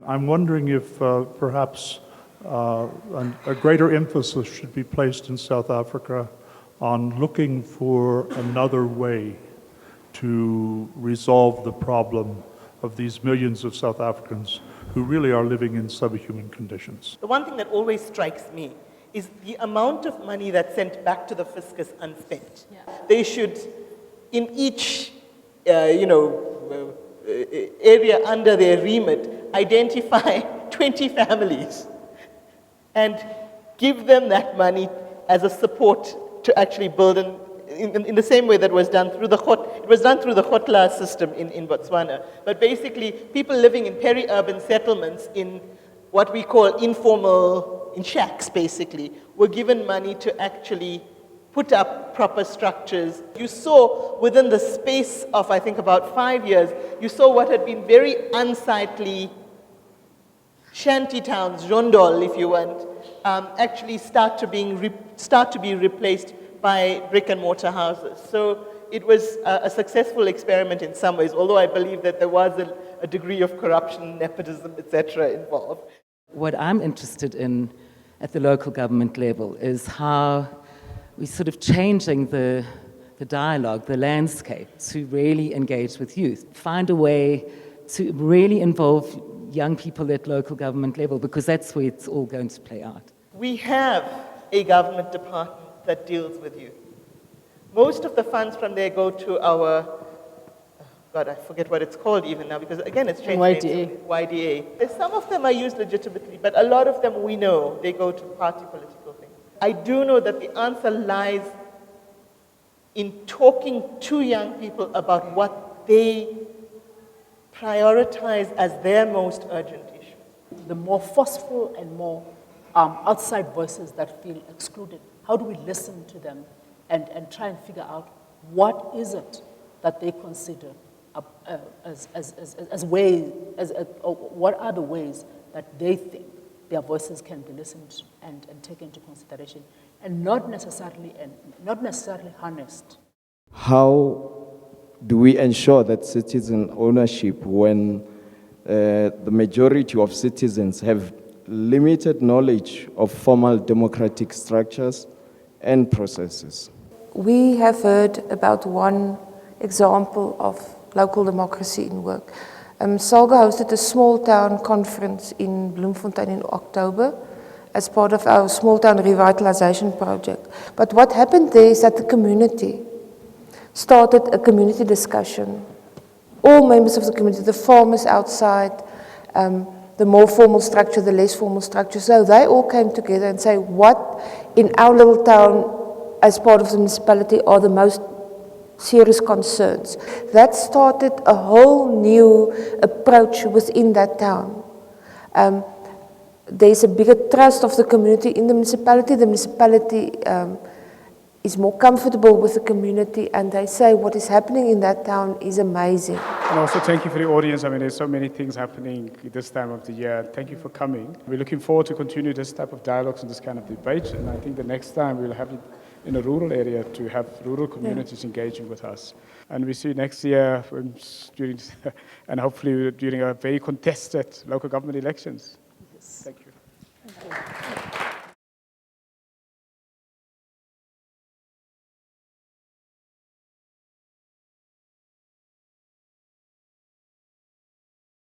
I'm wondering if perhaps a greater emphasis should be placed in South Africa on looking for another way to resolve the problem of these millions of South Africans who really are living in subhuman conditions. The one thing that always strikes me is the amount of money that's sent back to the fiscus unspent. Yeah. They should, in each area under their remit, identify 20 families and give them that money as a support to actually build in the same way that was done through the Khotla system in Botswana. But basically, people living in peri-urban settlements in what we call in shacks basically, were given money to actually put up proper structures. You saw within the space of, I think, about 5 years, you saw what had been very unsightly shanty towns, Jondol if you want, actually start to be replaced by brick and mortar houses. So it was a successful experiment in some ways, although I believe that there was a degree of corruption, nepotism, etc. involved. What I'm interested in at the local government level is how we're sort of changing the dialogue, the landscape, to really engage with youth. Find a way to really involve young people at local government level, because that's where it's all going to play out. We have a government department that deals with youth. Most of the funds from there go to our, God, I forget what it's called even now, because again, it's changed. YDA. Some of them are used legitimately, but a lot of them we know, they go to party political things. I do know that the answer lies in talking to young people about what they prioritize as their most urgent issue. The more forceful and more outside voices that feel excluded, how do we listen to them and try and figure out what is it that they consider as ways, what are the ways that they think their voices can be listened and taken into consideration, and not necessarily harnessed. How do we ensure that citizen ownership when the majority of citizens have limited knowledge of formal democratic structures and processes? We have heard about one example of local democracy in work. Salga hosted a small town conference in Bloemfontein in October as part of our small town revitalization project. But what happened there is that the community started a community discussion. All members of the community, the farmers outside, the more formal structure, the less formal structure. So they all came together and say, what in our little town as part of the municipality are the most serious concerns. That started a whole new approach within that town. There's a bigger trust of the community in the municipality. The municipality is more comfortable with the community, and they say what is happening in that town is amazing. And also thank you for the audience. I mean, there's so many things happening this time of the year. Thank you for coming. We're looking forward to continue this type of dialogues and this kind of debate, and I think the next time we'll have it in a rural area to have rural communities engaging with us. And we see next year and hopefully during a very contested local government elections. Yes. Thank you. Thank you.